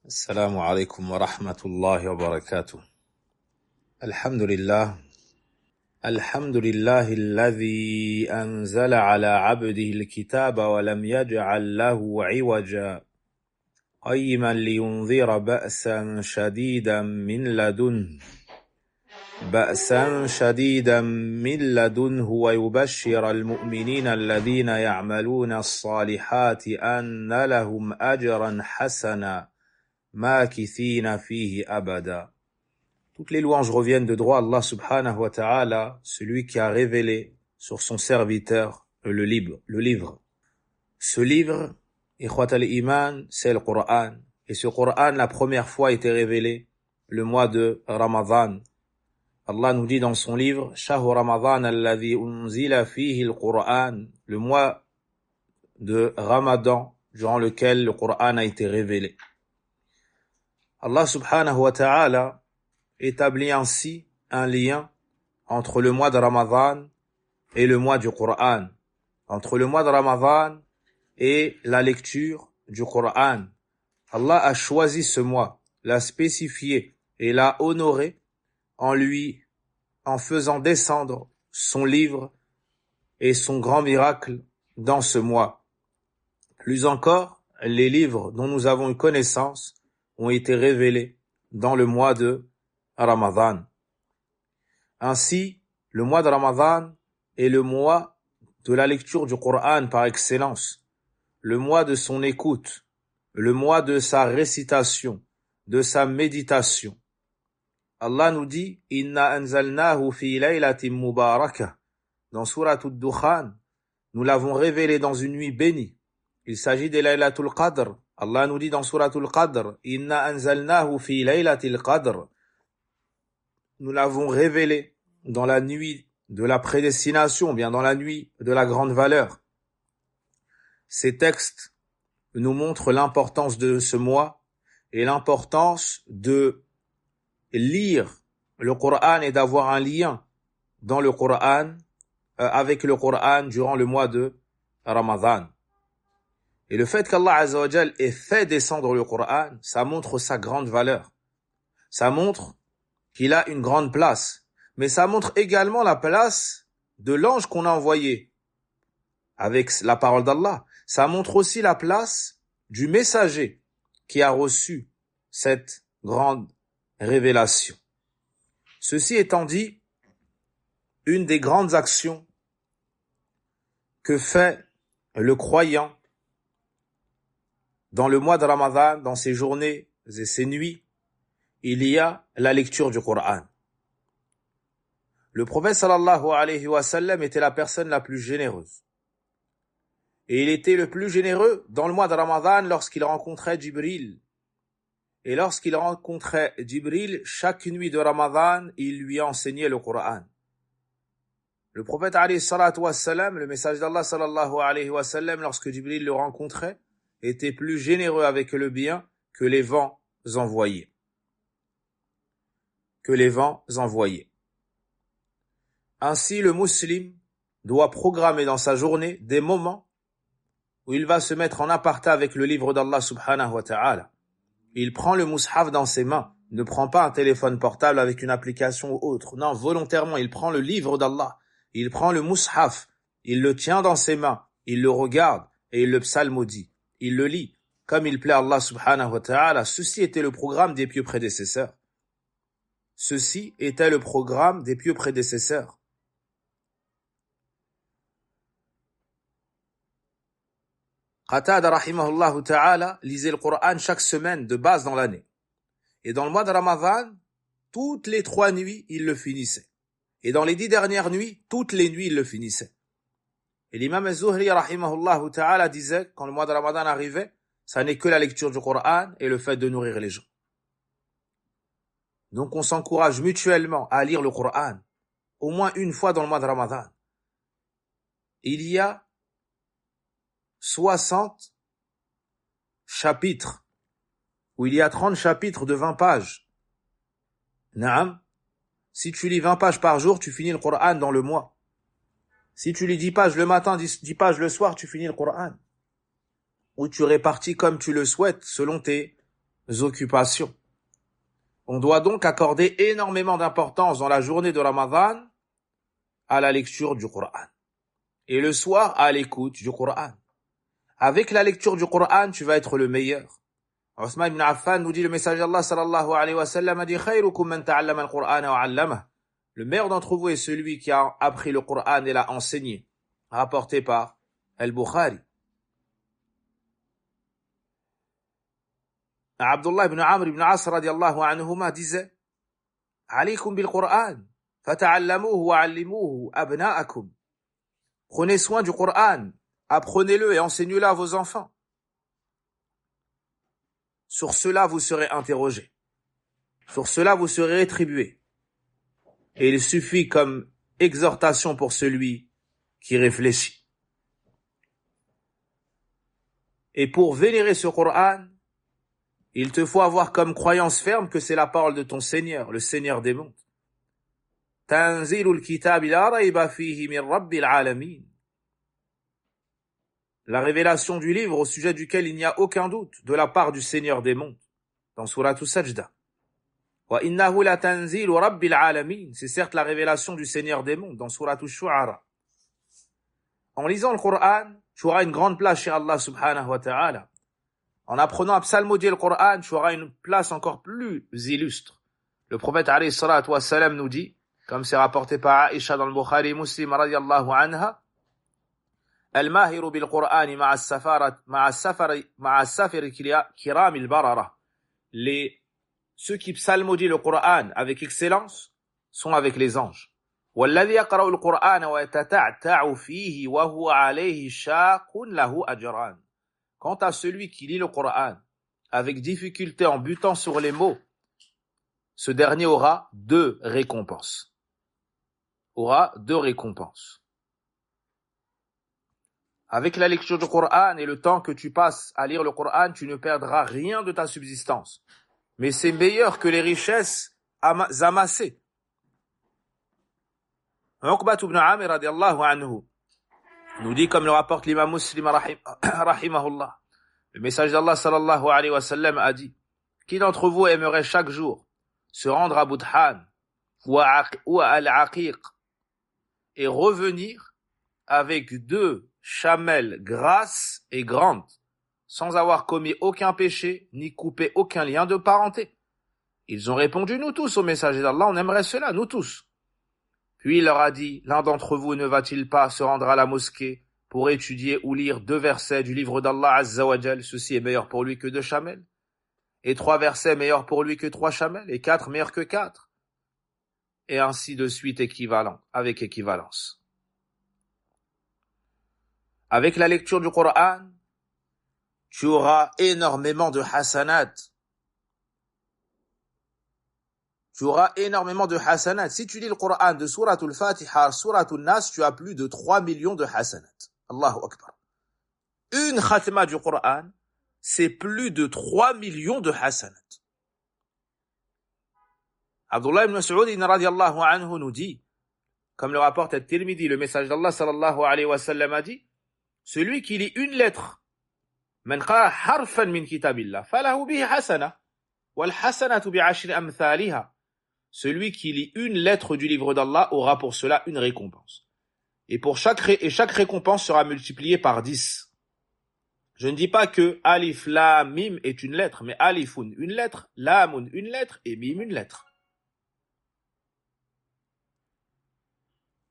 السلام عليكم ورحمة الله وبركاته. الحمد لله الذي أنزل على عبده الكتاب ولم يجعل له عوجا قيما لينذر بأسا شديدا من لدنه ويبشر المؤمنين الذين يعملون الصالحات أن لهم أجرا حسنا ماكثين فيه أبدا. Toutes les louanges reviennent de droit à Allah subhanahu wa ta'ala, celui qui a révélé sur son serviteur le livre. Ce livre, Ikhwat al-Iman, c'est le Coran. Et ce Coran, la première fois, a été révélé le mois de Ramadan. Allah nous dit dans son livre, Shahru Ramadan alladhi unzila fihi al-Qur'an, le mois de Ramadan, durant lequel le Coran a été révélé. Allah subhanahu wa ta'ala établit ainsi un lien entre le mois de Ramadan et le mois du Coran, entre le mois de Ramadan et la lecture du Coran. Allah a choisi ce mois, l'a spécifié et l'a honoré en faisant descendre son livre et son grand miracle dans ce mois. Plus encore, les livres dont nous avons eu connaissance ont été révélés dans le mois de Ramadan. Ainsi, le mois de Ramadan est le mois de la lecture du Coran par excellence, le mois de son écoute, le mois de sa récitation, de sa méditation. Allah nous dit « Inna anzalnahu fi laylatin mubarakah » dans Surat Ad-Dukhan, nous l'avons révélé dans une nuit bénie. Il s'agit de Laylatul Qadr. Allah nous dit dans Suratul Qadr « Inna anzalnahu fi laylatil Qadr » nous l'avons révélé dans la nuit de la prédestination, bien dans la nuit de la grande valeur. Ces textes nous montrent l'importance de ce mois et l'importance de lire le Coran et d'avoir un lien dans le Coran, avec le Coran durant le mois de Ramadan. Et le fait qu'Allah Azza wa Jal ait fait descendre le Coran, ça montre sa grande valeur. Ça montre qu'il a une grande place. Mais ça montre également la place de l'ange qu'on a envoyé avec la parole d'Allah. Ça montre aussi la place du messager qui a reçu cette grande révélation. Ceci étant dit, une des grandes actions que fait le croyant dans le mois de Ramadan, dans ses journées et ses nuits, il y a la lecture du Coran. Le prophète sallallahu alayhi wa sallam était la personne la plus généreuse. Et il était le plus généreux dans le mois de Ramadan lorsqu'il rencontrait Jibril. Et lorsqu'il rencontrait Jibril, chaque nuit de Ramadan, il lui enseignait le Coran. Le prophète alayhi salatu wa sallam, le message d'Allah sallallahu alayhi wa sallam, lorsque Jibril le rencontrait, était plus généreux avec le bien que les vents envoyés. Ainsi, le musulman doit programmer dans sa journée des moments où il va se mettre en aparté avec le livre d'Allah subhanahu wa ta'ala. Il prend le mushaf dans ses mains, ne prend pas un téléphone portable avec une application ou autre. Non, volontairement, il prend le livre d'Allah, il prend le mushaf, il le tient dans ses mains, il le regarde et il le psalmodie. Il le lit comme il plaît à Allah subhanahu wa ta'ala. Ceci était le programme des pieux prédécesseurs. Qatada rahimahullah ta'ala lisait le Coran chaque semaine de base dans l'année. Et dans le mois de Ramadan, toutes les 3 nuits, il le finissait. Et dans les 10 dernières nuits, toutes les nuits, il le finissait. Et l'imam Az-Zuhri rahimahullah ta'ala disait, quand le mois de Ramadan arrivait, ça n'est que la lecture du Coran et le fait de nourrir les gens. Donc on s'encourage mutuellement à lire le Coran, au moins une fois dans le mois de Ramadan. Il y a 60 chapitres, où il y a 30 chapitres de 20 pages. Naam, si tu lis 20 pages par jour, tu finis le Coran dans le mois. Si tu lis 10 pages le matin, 10 pages le soir, tu finis le Coran. Ou tu répartis comme tu le souhaites, selon tes occupations. On doit donc accorder énormément d'importance dans la journée de Ramadan à la lecture du Coran. Et le soir, à l'écoute du Coran. Avec la lecture du Coran, tu vas être le meilleur. Othman ibn Affan nous dit, le messager d'Allah sallallahu alayhi wa sallam a dit, khayrukum man ta'allama al-Qur'ana wa 'allamah. Le meilleur d'entre vous est celui qui a appris le Coran et l'a enseigné. Rapporté par Al-Bukhari. Abdullah ibn Amr ibn As radiyallahu anhuma disait, alaykum bil Qur'an, fata'allamuhu wa 'allimuhu abna'akum. Prenez soin du Coran, apprenez-le et enseignez-le à vos enfants. Sur cela, vous serez interrogé. Sur cela, vous serez rétribué. Et il suffit comme exhortation pour celui qui réfléchit. Et pour vénérer ce Coran, il te faut avoir comme croyance ferme que c'est la parole de ton Seigneur, le Seigneur des mondes. Tanzilul kitab la rayba fihi min rabbil alamin. La révélation du livre au sujet duquel il n'y a aucun doute de la part du Seigneur des mondes, dans Surat Sajda. Wa innahu la tanzilu rabbil alamin. C'est certes la révélation du Seigneur des mondes, dans Surat Shu'ara. En lisant le Coran, tu auras une grande place chez Allah subhanahu wa ta'ala. En apprenant à psalmodier le Coran, tu auras une place encore plus illustre. Le prophète alayhi salatu wa salam nous dit, comme c'est rapporté par Aisha dans le Bukhari Muslim radiyallahu anha, Al-Mahiru bil Qur'ani ma'a safari kiram il-barara. Ceux qui psalmodient le Coran avec excellence sont avec les anges. Walladhi yaqra'u al-Qur'ana wa yatata'ta'u fihi wa huwa alayhi shaqun lahu ajran. Quant à celui qui lit le Coran avec difficulté en butant sur les mots, ce dernier aura deux récompenses. Avec la lecture du Coran et le temps que tu passes à lire le Coran, tu ne perdras rien de ta subsistance. Mais c'est meilleur que les richesses amassées. Uqbat ibn Amir radiyallahu anhu nous dit, comme le rapporte l'imam Muslim rahimahullah, le message d'Allah sallallahu alayhi wa sallam a dit, qui d'entre vous aimerait chaque jour se rendre à Budhan ou à Al-Aqiq et revenir avec 2 chamelles grasses et grandes, sans avoir commis aucun péché, ni coupé aucun lien de parenté? Ils ont répondu, nous tous, au messager d'Allah, on aimerait cela, nous tous. Puis il leur a dit, l'un d'entre vous ne va-t-il pas se rendre à la mosquée pour étudier ou lire 2 versets du livre d'Allah Azza wa Jal, ceci est meilleur pour lui que 2 chamelles, et 3 versets meilleurs pour lui que 3 chamelles, et 4 meilleurs que 4, et ainsi de suite avec équivalence. Avec la lecture du Coran, tu auras énormément de hasanat. Si tu lis le Coran de Suratul Fatiha à Suratul Nas, tu as plus de 3 millions de hasanat. Allahu Akbar. Une khatma du Coran, c'est plus de 3 millions de hasanat. Abdullah ibn Mas'ud radiyallahu anhu nous dit, comme le rapporte At-Tirmidhi, le message d'Allah sallallahu alayhi wa sallam a dit, celui qui lit une lettre, man qara harfan min kitabillah, falahu bihi hasana, wal hasanatu bi'ashri amthaliha. Celui qui lit une lettre du livre d'Allah aura pour cela une récompense. Et chaque récompense sera multipliée par 10. Je ne dis pas que alif, lam, mim est une lettre, mais alifun une lettre, lamun une lettre et mim une lettre.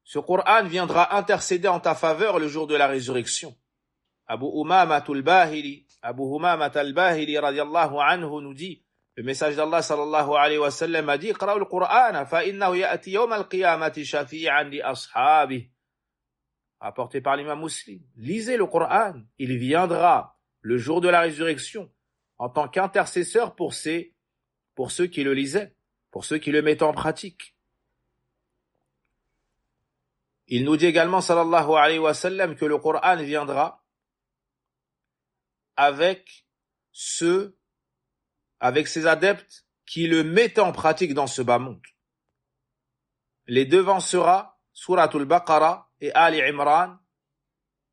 Ce Coran viendra intercéder en ta faveur le jour de la résurrection. Abu Umamah al-Bahili radiyallahu anhu nous dit, le message d'Allah sallallahu alayhi wa sallam a dit, Qra'u al-Qur'ana fa innahu ya'ti yawm al-qiyamati shafi'an li ashabihi. Rapporté par l'imam Muslim. Lisez le Coran, il viendra le jour de la résurrection en tant qu'intercesseur pour ceux qui le lisaient, pour ceux qui le mettaient en pratique. Il nous dit également, sallallahu alayhi wa sallam, que le Coran viendra avec ses adeptes qui le mettaient en pratique dans ce bas monde. Les devancera Suratul Baqarah et Ali Imran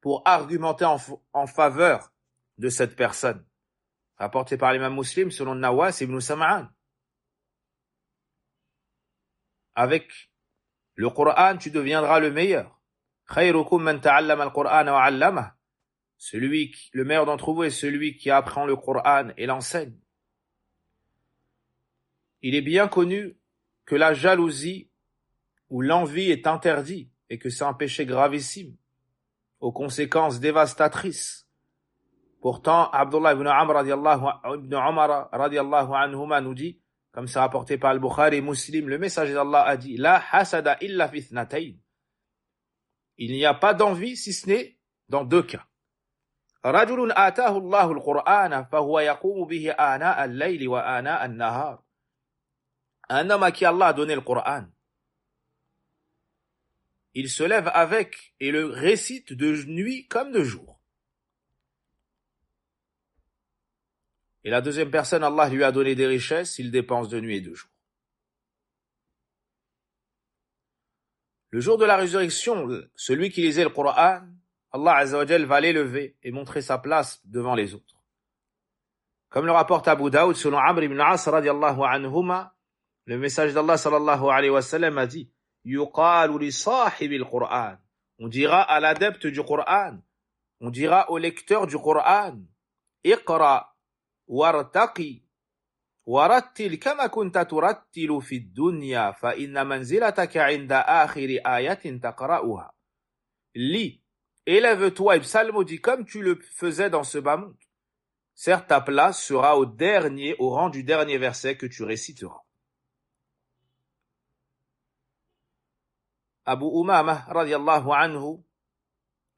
pour argumenter en faveur de cette personne. rapporté par l'imam Muslim selon Nawas ibn Sam'an. Avec le Coran, tu deviendras le meilleur. Khayrukum man ta'allama al-Qur'ana wa 'allamah. Le meilleur d'entre vous est celui qui apprend le Coran et l'enseigne. Il est bien connu que la jalousie ou l'envie est interdit et que c'est un péché gravissime, aux conséquences dévastatrices. Pourtant, Abdullah ibn Umar radiallahu anhuma nous dit, comme c'est rapporté par Al-Bukhari et Muslim, le messager d'Allah a dit, La hasada illa fi ithnatayn. Il n'y a pas d'envie si ce n'est dans deux cas. رجل آتاه الله القرآن فهو يقوم به آناء الليل وآناء النهار. Un homme à qui Allah a donné le Coran, il se lève avec et le récite de nuit comme de jour. Et la deuxième personne, Allah lui a donné des richesses, il dépense de nuit et de jour. Le jour de la résurrection, celui qui lisait le Coran, Allah Azza wa Jal va l'élever et montrer sa place devant les autres. Comme le rapporte Abu Daoud selon Amr ibn As radiallahu anhuma, le message d'Allah sallallahu alayhi wa sallam a dit Yuqalu li sahibi al-Qur'an. On dira à l'adepte du Coran, on dira au lecteur du Coran, Iqra wartaqi warattil kama kunta turattilu fi dunya fa inna manzilataka 'inda akhiri ayatin taqra'uha. Lis, élève-toi et psalmodie comme tu le faisais dans ce bas monde. Certes, ta place sera au rang du dernier verset que tu réciteras. Abu Umamah radiallahu anhu,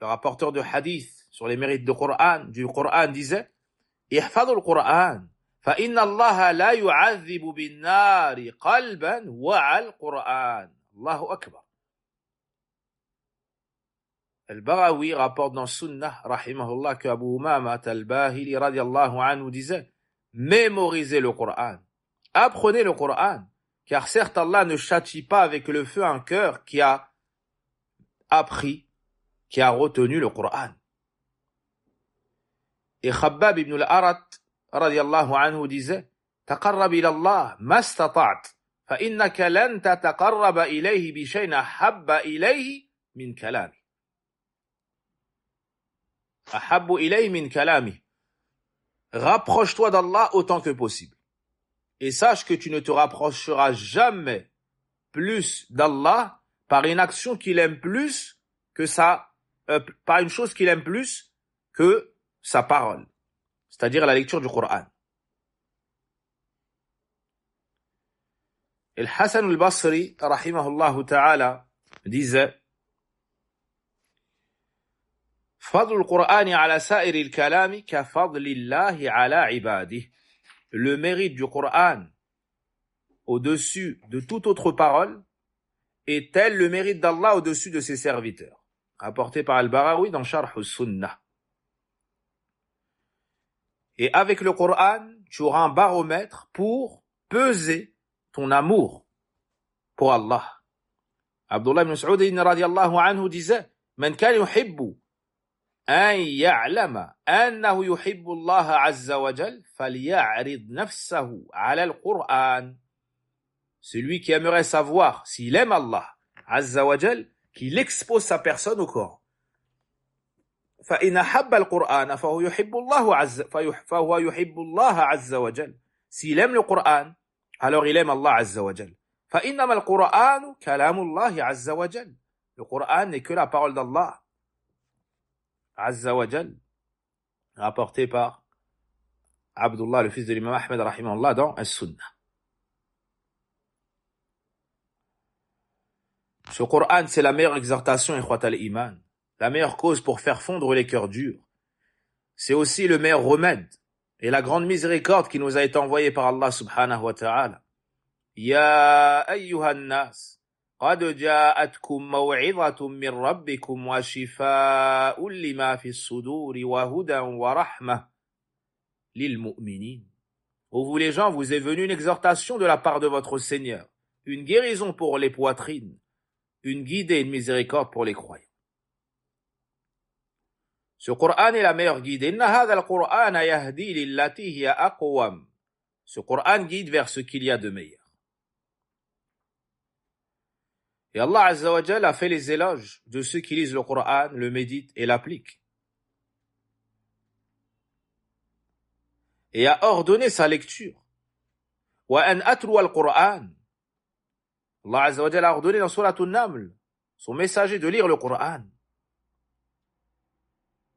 le rapporteur de hadith sur les mérites du Coran disait Ihfadhu al-Quran fa inna Allah la yu'adhibu bin-nari qalban wa'a al-Quran. Allahu akbar. Al-Barawi rapporte dans Sunnah rahimahullah que Abu Umamah al-Bahili radiallahu anhu disait mémorisez le Coran, apprenez le Coran, car certes Allah ne châtie pas avec le feu un cœur qui a appris, qui a retenu le Coran. Et Khabbab ibn al-Arat radiallahu anhu disait taqarrab ila Allah mastata'at fa innaka lan tataqarraba ilayhi bi shay'in ahabba ilayhi min kalami. Ahabbu ilayhi min kalami. Rapproche-toi d'Allah autant que possible. Et sache que tu ne te rapprocheras jamais plus d'Allah par une action qu'il aime plus que par une chose qu'il aime plus que sa parole, c'est-à-dire la lecture du Coran. Et Hassan al-Basri, rahimahullah ta'ala, disait فضل القرآن على سائر الكلام كفضل الله على عباده. Le mérite du Coran au-dessus de toute autre parole est tel le mérite d'Allah au-dessus de ses serviteurs. Rapporté par Al-Barawi dans Sharh al-Sunnah. Et avec le Coran, tu auras un baromètre pour peser ton amour pour Allah. Abdullah ibn Mas'ud radiyallahu anhu disait Man kana yuhibbu أن يعلم أنه يحب الله عز وجل فليعرض نفسه على القرآن. Celui qui aimerait savoir s'il aime Allah Azza wa Jal, qu'il expose sa personne au Coran. فإن أحب القرآن فهو يحب الله عز وجل. S'il aime le Coran, alors il aime Allah Azza wa Jal. فإنما القرآن كلام الله عز وجل. Le Coran n'est que la parole d'Allah Azza wa Jal, rapporté par Abdullah, le fils de l'imam Ahmed, rahimahullah, dans As-Sunnah. Ce Coran, c'est la meilleure exhortation, ikhwat al-iman, la meilleure cause pour faire fondre les cœurs durs. C'est aussi le meilleur remède et la grande miséricorde qui nous a été envoyée par Allah subhanahu wa ta'ala. Ya ayyuhan nas, قد جاءتكم موعظة من ربكم وشفاء لما في الصدور وهدى ورحمة للمؤمنين. Ô vous les gens, vous est venue une exhortation de la part de votre Seigneur, une guérison pour les poitrines, une guidée et une miséricorde pour les croyants. Ce Coran est la meilleure guide. Inna hadha al-Qur'an yahdi lillati hiya aqwam. Ce Coran guide vers ce qu'il y a de meilleur. Et Allah Azza wa Jalla a fait les éloges de ceux qui lisent le Coran, le méditent et l'appliquent. Et a ordonné sa lecture. Wa an atlu al-Qur'an. Allah Azza wa Jalla a ordonné dans Surat An-Naml, son messager, de lire le Coran.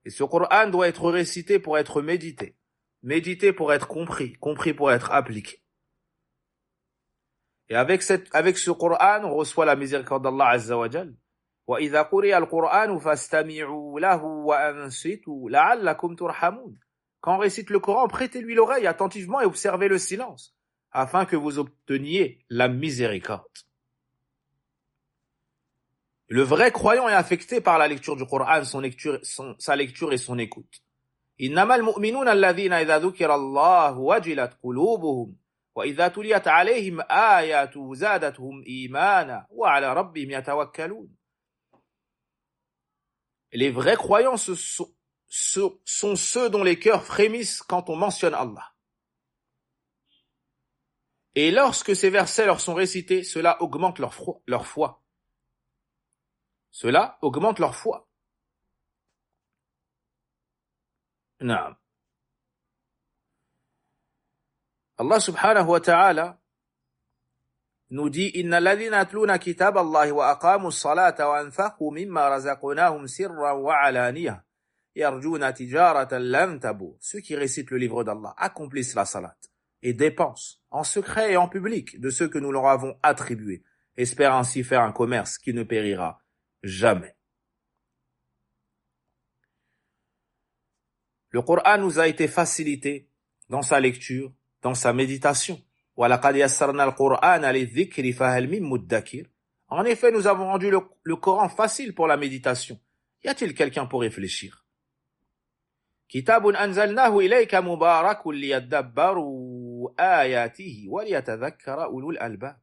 Et ce Coran doit être récité pour être médité. Médité pour être compris. Compris pour être appliqué. Et avec ce Coran, on reçoit la miséricorde d'Allah Azza wa Jal. وَإِذَا قُرِئَ الْقُرْآنُ فَاسْتَمِعُوا لَهُ وَأَنصِتُوا لَعَلَّكُمْ تُرْحَمُونَ. Quand on récite le Coran, prêtez-lui l'oreille attentivement et observez le silence, afin que vous obteniez la miséricorde. Le vrai croyant est affecté par la lecture du Coran, sa lecture et son écoute. إِنَّمَا الْمُؤْمِنُونَ الَّذِينَ إِذَا ذُكِرَ اللَّهُ وَجِلَتْ قُلُوبُهُمْ وَإِذَا تُلِيَتْ عَلَيْهِمْ آيَاتُهُ زَادَتْهُمْ إِيمَانًا وَعَلَى رَبِّهِمْ يَتَوَكَّلُونَ. Les vrais croyants sont ceux dont les cœurs frémissent quand on mentionne Allah. Et lorsque ces versets leur sont récités, cela augmente leur foi. Cela augmente leur foi. Naam. Allah subhanahu wa ta'ala nous dit Inna alladhina yatluna kitab Allah wa aqamu as-salata wa anfaqu mimma razaqnahum sirran wa alaniyah yarjuna tijaratan lan tabur. Ceux qui récitent le livre d'Allah accomplissent la salat et dépensent en secret et en public de ceux que nous leur avons attribués, espèrent ainsi faire un commerce qui ne périra jamais. Le Coran nous a été facilité dans sa lecture, dans sa méditation. وَلَقَدْ يَسَّرْنَا الْقُرْآنَ لِلذِّكْرِ فَهَلْ مِن مُدَّكِرٍ. En effet, nous avons rendu le Coran facile pour la méditation. Y a-t-il quelqu'un pour réfléchir? كِتَابٌ أَنزَلْنَاهُ إِلَيْكَ مُبَارَكٌ لِيَدَّبَّرُوا آيَاتِهِ وَلِيَتَذَكَّرَ أُولُو الْأَلْبَابِ.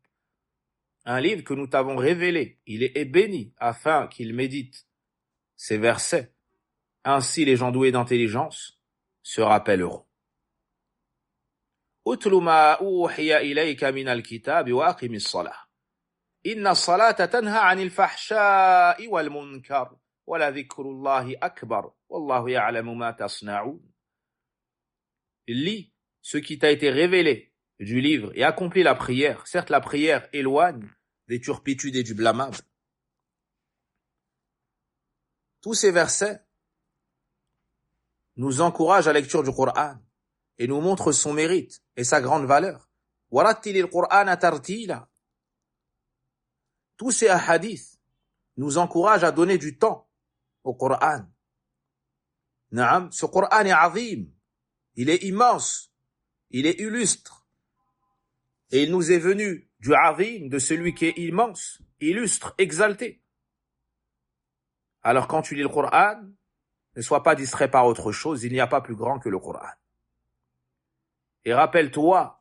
Un livre que nous t'avons révélé, il est béni afin qu'il médite ces versets. Ainsi les gens doués d'intelligence se rappelleront. أتل ما أوحي إليك من الكتاب وأقم الصلاة إن الصلاة تنهى عن الفحشاء والمنكر ولذكر الله أكبر والله يعلم ما تصنعون. Lis ce qui t'a été révélé du livre et accomplis la prière. Certes, la prière éloigne des turpitudes et du blâmable. Tous ces versets nous encouragent à la lecture du Coran et nous montrent son mérite et sa grande valeur. وَرَتِّلِ الْقُرْآنَ تَرْتِيلًا. Tous ces hadiths nous encouragent à donner du temps au Coran. Naam, ce Coran est azim, il est immense, il est illustre. Et il nous est venu du azim, de celui qui est immense, illustre, exalté. Alors quand tu lis le Coran, ne sois pas distrait par autre chose, il n'y a pas plus grand que le Coran. Et rappelle-toi,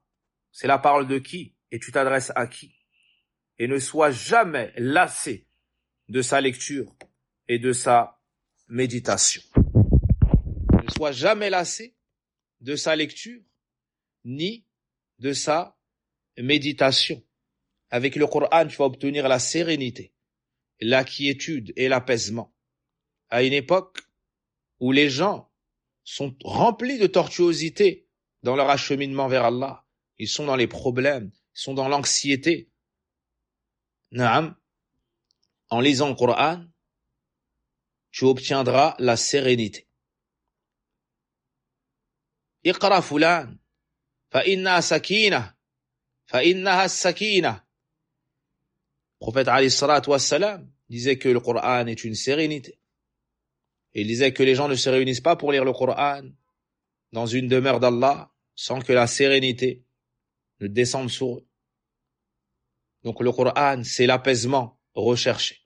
c'est la parole de qui et tu t'adresses à qui. Et ne sois jamais lassé de sa lecture et de sa méditation. Ne sois jamais lassé de sa lecture ni de sa méditation. Avec le Coran, tu vas obtenir la sérénité, la quiétude et l'apaisement. À une époque où les gens sont remplis de tortuosité dans leur acheminement vers Allah, ils sont dans les problèmes, ils sont dans l'anxiété. Naam, en lisant le Coran, tu obtiendras la sérénité. Iqra fulan, fa inna sakina, fa innaha sakina. Le prophète alayhi salatu wassalam disait que le Coran est une sérénité. Et il disait que les gens ne se réunissent pas pour lire le Coran dans une demeure d'Allah sans que la sérénité ne descende sur eux. Donc le Coran, c'est l'apaisement recherché.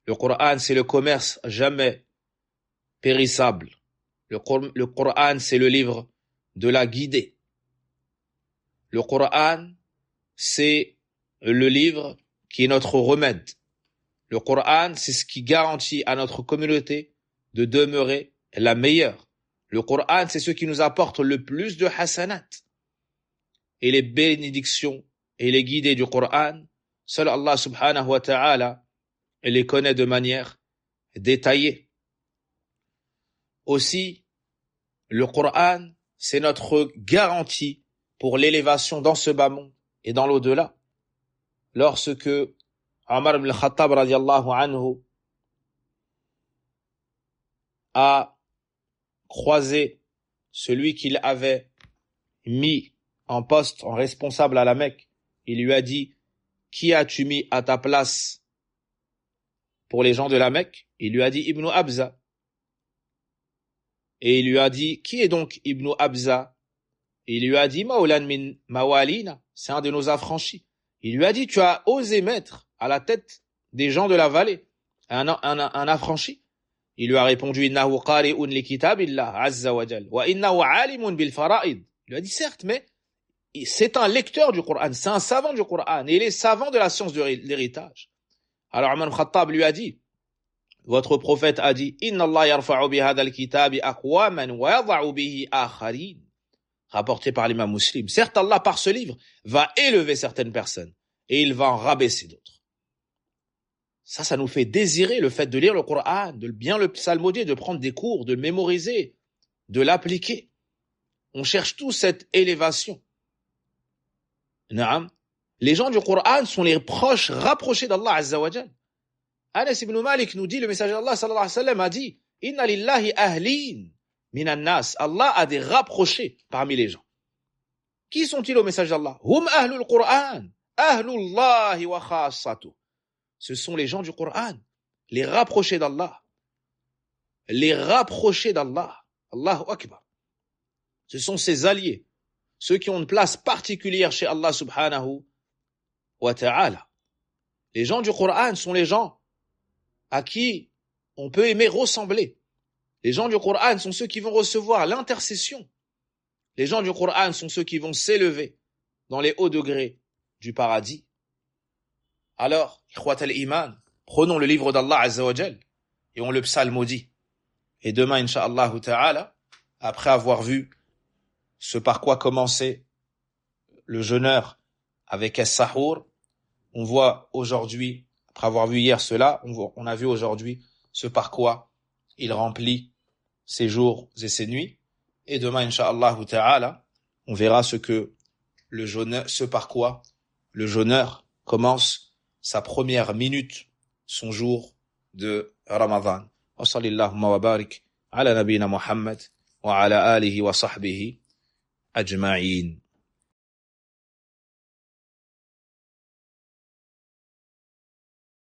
Le Coran, c'est le commerce jamais périssable. Le Coran, c'est le livre de la guidée. Le Coran, c'est le livre qui est notre remède. Le Coran, c'est ce qui garantit à notre communauté de demeurer la meilleure. Le Coran, c'est ce qui nous apporte le plus de hasanat. Et les bénédictions et les guidées du Coran, seul Allah subhanahu wa ta'ala les connaît de manière détaillée. Aussi, le Coran, c'est notre garantie pour l'élévation dans ce bas monde et dans l'au-delà. Lorsque Omar ibn al-Khattab radiallahu anhu a croisé celui qu'il avait mis en poste, en responsable à la Mecque, il lui a dit, qui as-tu mis à ta place pour les gens de la Mecque? Il lui a dit Ibn Abza. Et il lui a dit, qui est donc Ibn Abza? Il lui a dit, Maulan min Mawalina, c'est un de nos affranchis. Il lui a dit, tu as osé mettre à la tête des gens de la vallée un affranchi. Il lui a répondu, Innahu qari'un li kitabillah azza wa jal, wa innahu alimun bil fara'id. Il lui a dit, certes, mais c'est un lecteur du Coran, c'est un savant du Coran, et il est savant de la science de l'héritage. Alors Omar ibn Khattab lui a dit, votre prophète a dit, Inna Allah yarfa'u bi hadha al-kitabi aqwaman wa yadha'u bihi akharin. Rapporté par l'imam Muslim. Certes, Allah, par ce livre, va élever certaines personnes et il va en rabaisser d'autres. Ça nous fait désirer le fait de lire le Coran, de bien le psalmodier, de prendre des cours, de le mémoriser, de l'appliquer. On cherche tous cette élévation. Naam. Les gens du Coran sont les proches, rapprochés d'Allah Azza wa Jal. Anas ibn Malik nous dit, le messager d'Allah sallallahu alayhi wa sallam a dit, Inna lillahi ahlin minan nas. Allah a des rapprochés parmi les gens. Qui sont-ils au message d'Allah? Hum ahlul Qur'an, ahlullahi wa khassatuh. Ce sont les gens du Coran, les rapprochés d'Allah. Les rapprochés d'Allah. Allahu Akbar. Ce sont ses alliés, ceux qui ont une place particulière chez Allah subhanahu wa ta'ala. Les gens du Coran sont les gens à qui on peut aimer ressembler. Les gens du Coran sont ceux qui vont recevoir l'intercession. Les gens du Coran sont ceux qui vont s'élever dans les hauts degrés du paradis. Alors, ikhwat al-iman, prenons le livre d'Allah Azza wa Jal et on le psalmodie. Et demain, incha'Allah ta'ala, après avoir vu ce par quoi commençait le jeûneur avec as-sahour, on voit aujourd'hui, après avoir vu hier cela, on a vu aujourd'hui ce par quoi il remplit ses jours et ses nuits. Et demain, incha'Allah ta'ala, on verra ce par quoi le jeûneur commence sa première minute, son jour de Ramadan. Wa sallallahu wa barik ala nabina Muhammad wa ala alihi wa sahbihi ajma'in.